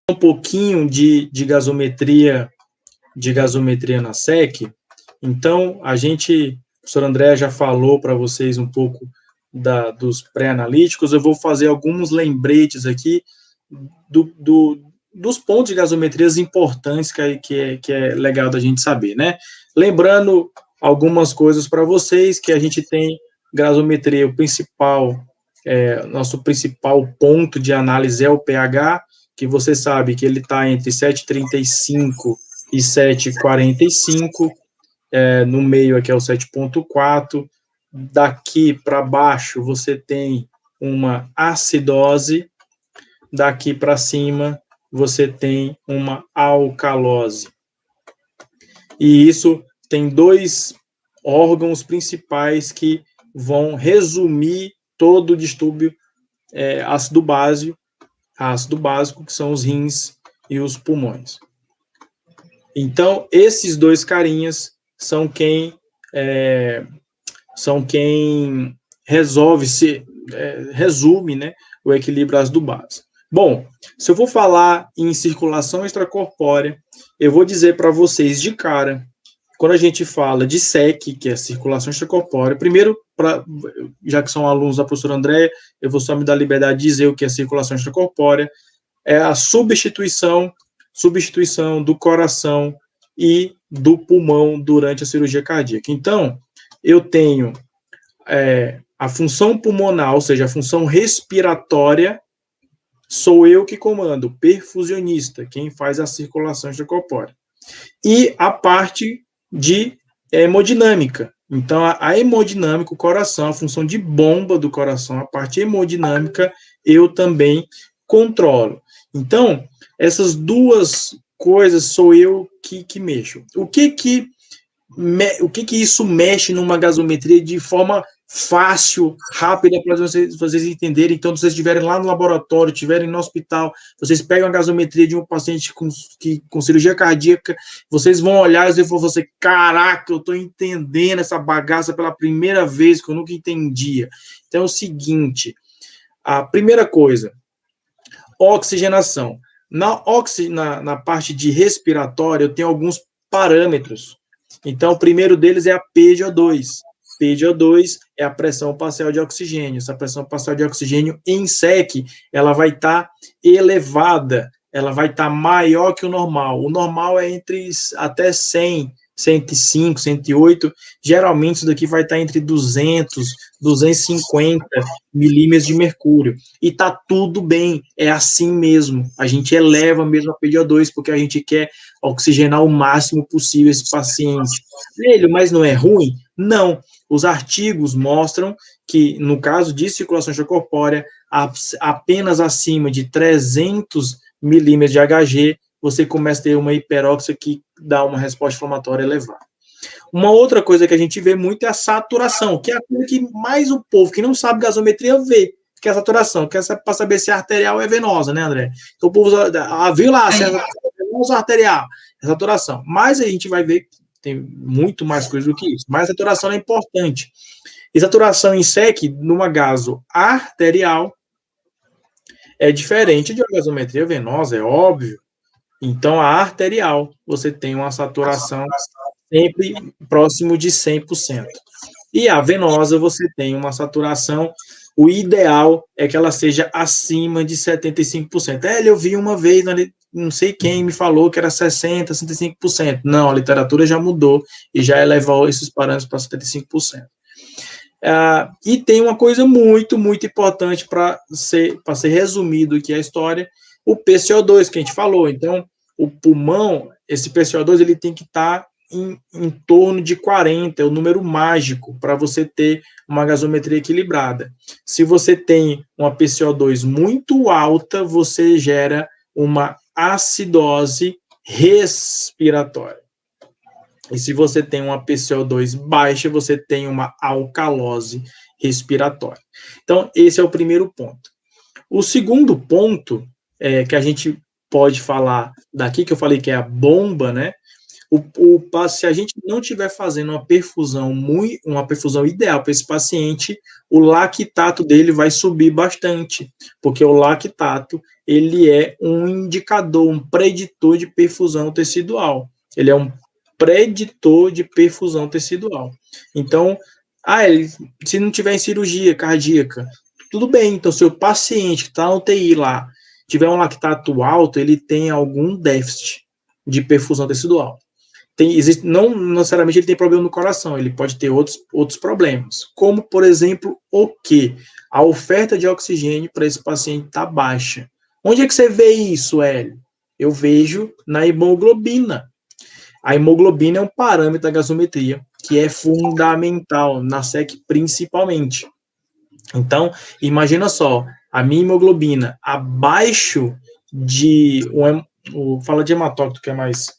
Um pouquinho de gasometria na SEC. Então, a professor André já falou para vocês um pouco dos pré-analíticos. Eu vou fazer alguns lembretes aqui dos pontos de gasometrias importantes que é legal da gente saber, né? Lembrando algumas coisas para vocês, que a gente tem gasometria, nosso principal ponto de análise é o pH, que você sabe que ele está entre 7,35 e 7,45, no meio aqui é o 7,4. Daqui para baixo você tem uma acidose, daqui para cima você tem uma alcalose. E isso tem dois órgãos principais que vão resumir todo o distúrbio ácido básico, que são os rins e os pulmões. Então, esses dois carinhas são quem resume, né, o equilíbrio ácido-base. Bom, se eu vou falar em circulação extracorpórea, eu vou dizer para vocês de cara, quando a gente fala de SEC, que é circulação extracorpórea, primeiro, já que são alunos da professora Andréia, eu vou só me dar a liberdade de dizer o que é circulação extracorpórea, é a substituição do coração e do pulmão durante a cirurgia cardíaca. Então, eu tenho a função pulmonar, ou seja, a função respiratória, sou eu que comando, perfusionista, quem faz a circulação extracorpórea. E a parte de hemodinâmica. Então, a hemodinâmica, o coração, a função de bomba do coração, a parte hemodinâmica, eu também controlo. Então, essas duas coisas sou eu que mexo. O que isso mexe numa gasometria de forma fácil, rápida, para vocês entenderem? Então, se vocês estiverem lá no laboratório, estiverem no hospital, vocês pegam a gasometria de um paciente com cirurgia cardíaca, vocês vão olhar e vão dizer, caraca, eu estou entendendo essa bagaça pela primeira vez, que eu nunca entendia. Então, é o seguinte, a primeira coisa, oxigenação. Na parte de respiratória, eu tenho alguns parâmetros. Então, o primeiro deles é a PGO2. PGO2 é a pressão parcial de oxigênio. Essa pressão parcial de oxigênio em SEC, ela vai estar elevada, ela vai estar maior que o normal. O normal é entre até 100, 105, 108. Geralmente, isso daqui vai estar entre 200, 250 milímetros de mercúrio. E tá tudo bem, é assim mesmo. A gente eleva mesmo a PGO2, porque a gente quer oxigenar o máximo possível esse paciente. Mas não é ruim? Não. Os artigos mostram que, no caso de circulação extracorpórea, apenas acima de 300 milímetros de Hg, você começa a ter uma hiperóxia que dá uma resposta inflamatória elevada. Uma outra coisa que a gente vê muito é a saturação, que é a coisa que mais o povo que não sabe gasometria vê, que é a saturação, que é para saber se é arterial ou é venosa, né, André? Então, o povo viu lá, se é venosa ou arterial, é saturação. Mas a gente vai ver que tem muito mais coisa do que isso. Mas a saturação é importante. E saturação em SEC, numa gaso arterial, é diferente de uma gasometria venosa, é óbvio. Então, a arterial, você tem uma saturação sempre próximo de 100%. E a venosa, você tem uma saturação, o ideal é que ela seja acima de 75%. Eu vi uma vez, não sei quem me falou que era 60%, 65%. Não, a literatura já mudou e já elevou esses parâmetros para 75%. E tem uma coisa muito, muito importante para ser resumido aqui a história, o PCO2 que a gente falou. Então, o pulmão, esse PCO2, ele tem que estar em torno de 40, é o número mágico para você ter uma gasometria equilibrada. Se você tem uma PCO2 muito alta, você gera uma acidose respiratória. E se você tem uma PCO2 baixa, você tem uma alcalose respiratória. Então, esse é o primeiro ponto. O segundo ponto que a gente pode falar daqui, que eu falei que é a bomba, né? Se a gente não estiver fazendo uma perfusão ideal para esse paciente, o lactato dele vai subir bastante, porque o lactato ele é um indicador, um preditor de perfusão tecidual. Ele é um preditor de perfusão tecidual. Então, se não tiver em cirurgia cardíaca, tudo bem. Então, se o paciente que está na UTI lá tiver um lactato alto, ele tem algum déficit de perfusão tecidual. Não necessariamente ele tem problema no coração, ele pode ter outros problemas, como, por exemplo, o quê? A oferta de oxigênio para esse paciente está baixa. Onde é que você vê isso, Hélio? Eu vejo na hemoglobina. A hemoglobina é um parâmetro da gasometria que é fundamental, na SEC principalmente. Então, imagina só, a minha hemoglobina abaixo de... fala de hematócrito, que é mais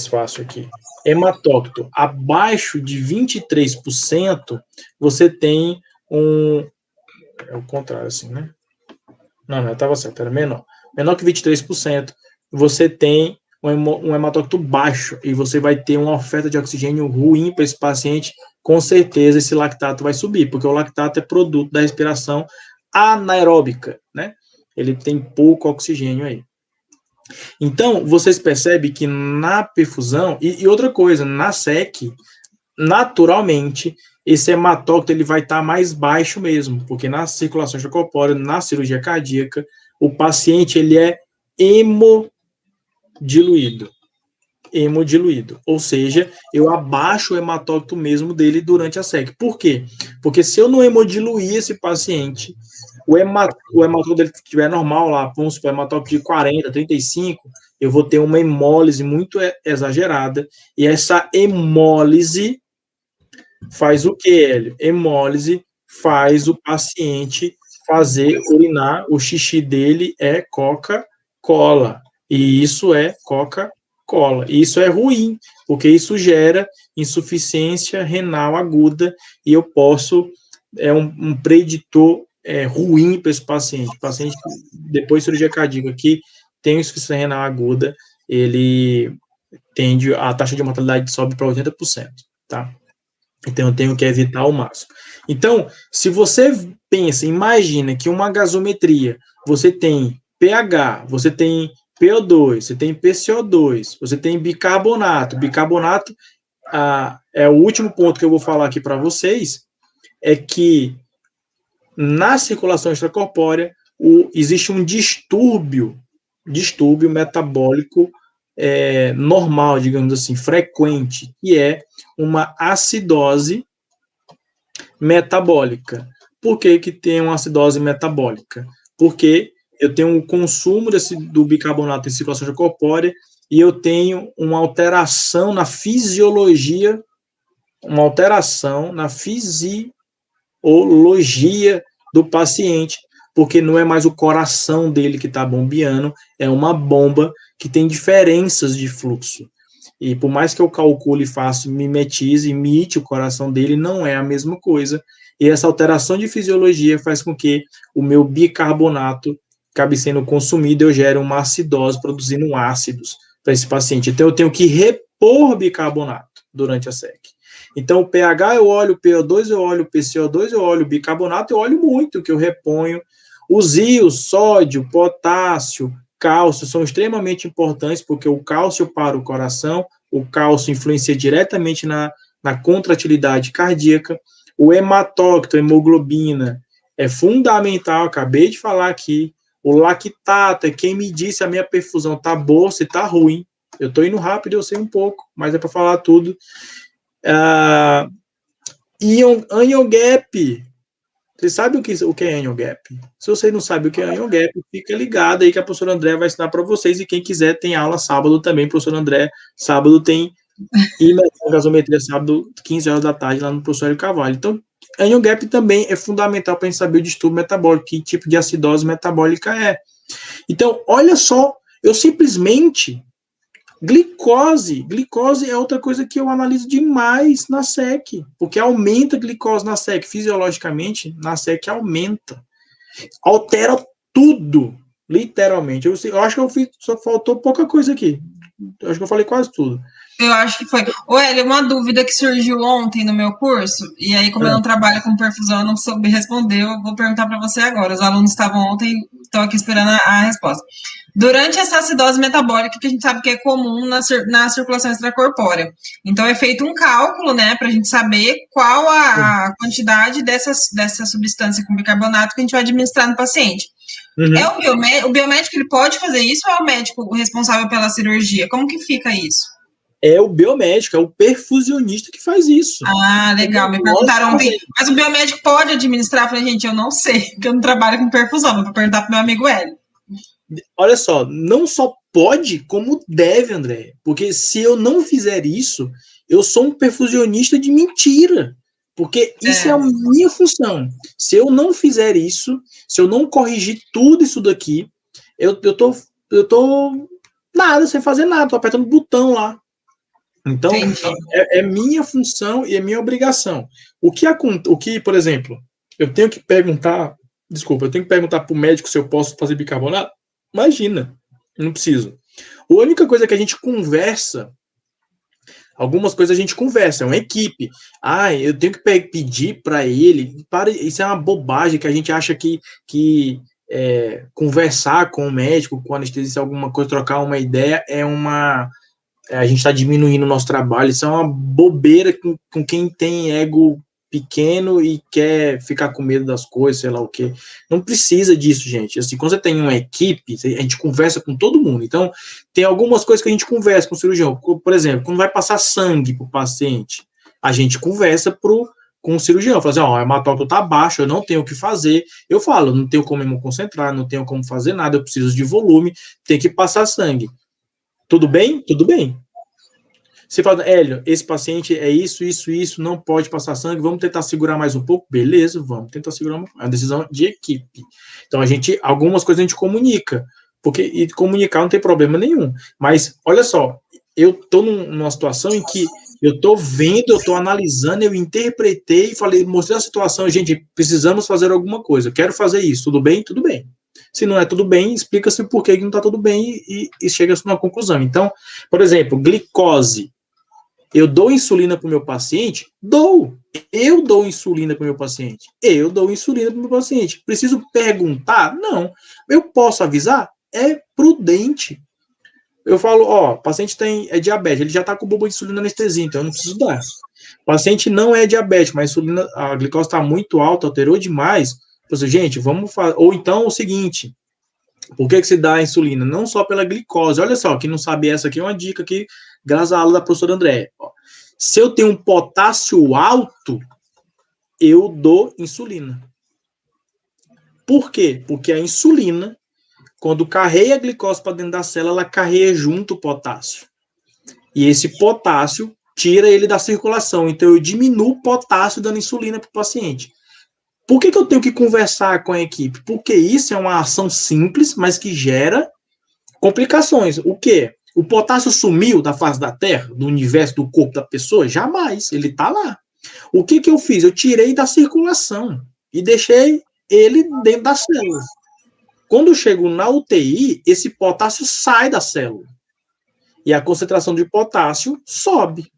fácil aqui. Hematócrito abaixo de 23%, você tem é o contrário, assim, né? Não, estava certo, era menor. Menor que 23%, você tem um hematócrito baixo e você vai ter uma oferta de oxigênio ruim para esse paciente. Com certeza esse lactato vai subir, porque o lactato é produto da respiração anaeróbica, né? Ele tem pouco oxigênio aí. Então, vocês percebem que na perfusão, e outra coisa, na SEC, naturalmente, esse hematócrito ele vai estar mais baixo mesmo, porque na circulação extracorpórea, na cirurgia cardíaca, o paciente ele é hemodiluído. Ou seja, eu abaixo o hematócrito mesmo dele durante a SEC. Por quê? Porque se eu não hemodiluir esse paciente, o hematócrito dele estiver normal lá, vamos supor, hematócrito de 40, 35, eu vou ter uma hemólise muito exagerada, e essa hemólise faz o que, Hélio? Hemólise faz o paciente urinar, o xixi dele é Coca-Cola, e isso é Coca-Cola. E isso é ruim, porque isso gera insuficiência renal aguda, e eu posso, um preditor ruim para esse paciente. O paciente, depois de cirurgia cardíaca, que tem insuficiência renal aguda, ele tende, a taxa de mortalidade sobe para 80%, tá? Então, eu tenho que evitar ao máximo. Então, se você pensa, imagina que uma gasometria, você tem pH, você tem PO2, você tem PCO2, você tem bicarbonato. Bicarbonato, é o último ponto que eu vou falar aqui para vocês, é que na circulação extracorpórea existe um distúrbio metabólico normal, digamos assim, frequente, que é uma acidose metabólica. Por que tem uma acidose metabólica? Porque eu tenho um consumo do bicarbonato em circulação extracorpórea e eu tenho uma alteração na fisiologia, do paciente, porque não é mais o coração dele que está bombeando, é uma bomba que tem diferenças de fluxo. E por mais que eu calcule, faça, mimetize, imite o coração dele, não é a mesma coisa. E essa alteração de fisiologia faz com que o meu bicarbonato acabe sendo consumido e eu gere uma acidose, produzindo ácidos para esse paciente. Então, eu tenho que repor bicarbonato durante a SEC. Então, o pH eu olho, o PO2 eu olho, o PCO2 eu olho, o bicarbonato eu olho muito, que eu reponho. Os íons, sódio, potássio, cálcio são extremamente importantes, porque o cálcio para o coração, o cálcio influencia diretamente na contratilidade cardíaca. O hematócrito, a hemoglobina, é fundamental, acabei de falar aqui. O lactato é quem me disse a minha perfusão está boa, se está ruim. Eu estou indo rápido, eu sei um pouco, mas é para falar tudo. Anion gap. Você sabe o que é anion gap? Se você não sabe o que é anion gap, fica ligado aí que a professora André vai ensinar para vocês. E quem quiser tem aula sábado também, professor André. Sábado tem imersão gasometria, sábado, 15 horas da tarde, lá no professor Hélio Carvalho. Então, anion gap também é fundamental para a gente saber o distúrbio metabólico, que tipo de acidose metabólica é. Então, olha só, eu simplesmente... Glicose é outra coisa que eu analiso demais na SEC, porque aumenta a glicose na SEC, fisiologicamente, na SEC aumenta, altera tudo, literalmente. Eu acho que só faltou pouca coisa aqui. acho que eu falei quase tudo. Eu acho que foi. Ô, Hélio, uma dúvida que surgiu ontem no meu curso, e aí, como eu não trabalho com perfusão, eu não soube responder, eu vou perguntar para você agora. Os alunos estavam ontem, estão aqui esperando a resposta. Durante essa acidose metabólica, que a gente sabe que é comum na circulação extracorpórea. Então, é feito um cálculo, né, para a gente saber qual a quantidade dessa substância com bicarbonato que a gente vai administrar no paciente. Uhum. O biomédico, ele pode fazer isso ou é o médico o responsável pela cirurgia? Como que fica isso? É o biomédico, é o perfusionista que faz isso. Ah, legal. Me Nós perguntaram ontem, fazemos. mas o biomédico pode administrar? Eu falei, gente, eu não sei, porque eu não trabalho com perfusão, mas vou perguntar pro meu amigo Hélio. Olha só, não só pode, como deve, André. Porque se eu não fizer isso, eu sou um perfusionista de mentira. Porque isso é a minha função. Se eu não fizer isso, se eu não corrigir tudo isso daqui, eu tô nada, sem fazer nada, tô apertando botão lá. Então, é minha função e é minha obrigação. O que, por exemplo, eu tenho que perguntar, desculpa, eu tenho que perguntar para o médico se eu posso fazer bicarbonato? Imagina, não preciso. A única coisa que a gente conversa, algumas coisas a gente conversa, é uma equipe. Ah, eu tenho que pedir para ele, isso é uma bobagem que a gente acha que conversar com o médico, com o anestesista, alguma coisa, trocar uma ideia, a gente está diminuindo o nosso trabalho. Isso é uma bobeira com quem tem ego pequeno e quer ficar com medo das coisas, sei lá o quê. Não precisa disso, gente. Assim, quando você tem uma equipe, a gente conversa com todo mundo. Então, tem algumas coisas que a gente conversa com o cirurgião. Por exemplo, quando vai passar sangue para o paciente, a gente conversa com o cirurgião. Fala assim, ó, o hematócrito está baixo, eu não tenho o que fazer. Eu falo, não tenho como me concentrar, não tenho como fazer nada, eu preciso de volume, tem que passar sangue. Tudo bem? Tudo bem. Você fala, Hélio, esse paciente é isso, não pode passar sangue, vamos tentar segurar mais um pouco? Beleza, vamos tentar segurar uma. É uma decisão de equipe. Então, algumas coisas a gente comunica, e comunicar não tem problema nenhum. Mas, olha só, eu estou numa situação em que eu estou vendo, eu estou analisando, eu interpretei, falei, mostrei a situação, gente, precisamos fazer alguma coisa, eu quero fazer isso, tudo bem? Tudo bem. Se não é tudo bem, explica-se por que não está tudo bem e chega-se numa conclusão. Então, por exemplo, glicose. Eu dou insulina para o meu paciente? Dou. Eu dou insulina para o meu paciente. Eu dou insulina para o meu paciente. Preciso perguntar? Não. Eu posso avisar? É prudente. Eu falo, ó, o paciente é diabético, ele já está com bomba de insulina anestesia, então eu não preciso dar. O paciente não é diabético, mas a glicose está muito alta, alterou demais. Então, gente, vamos fazer. Ou então o seguinte, por que se dá a insulina? Não só pela glicose. Olha só, quem não sabe, essa aqui é uma dica que, graças à aula da professora André. Se eu tenho um potássio alto, eu dou insulina. Por quê? Porque a insulina, quando carrega a glicose para dentro da célula, ela carrega junto o potássio. E esse potássio tira ele da circulação. Então, eu diminuo o potássio dando insulina para o paciente. Por que eu tenho que conversar com a equipe? Porque isso é uma ação simples, mas que gera complicações. O quê? O potássio sumiu da face da Terra, do universo, do corpo da pessoa? Jamais. Ele está lá. O que eu fiz? Eu tirei da circulação e deixei ele dentro da célula. Quando eu chego na UTI, esse potássio sai da célula. E a concentração de potássio sobe.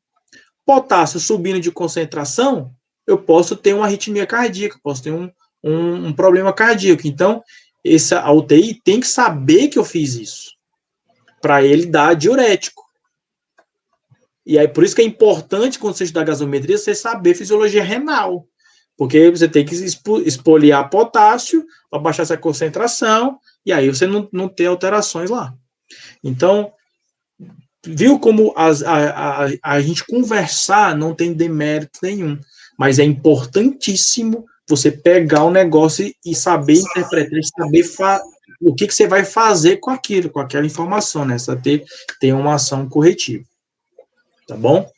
Potássio subindo de concentração, eu posso ter uma arritmia cardíaca, posso ter um problema cardíaco. Então, a UTI tem que saber que eu fiz isso, para ele dar diurético. E aí, por isso que é importante, quando você estudar gasometria, você saber fisiologia renal. Porque você tem que espoliar potássio para baixar essa concentração, e aí você não tem alterações lá. Então, viu como a gente conversar não tem demérito nenhum, mas é importantíssimo você pegar o negócio e saber interpretar, saber o que você vai fazer com aquilo, com aquela informação, né? Você ter uma ação corretiva. Tá bom?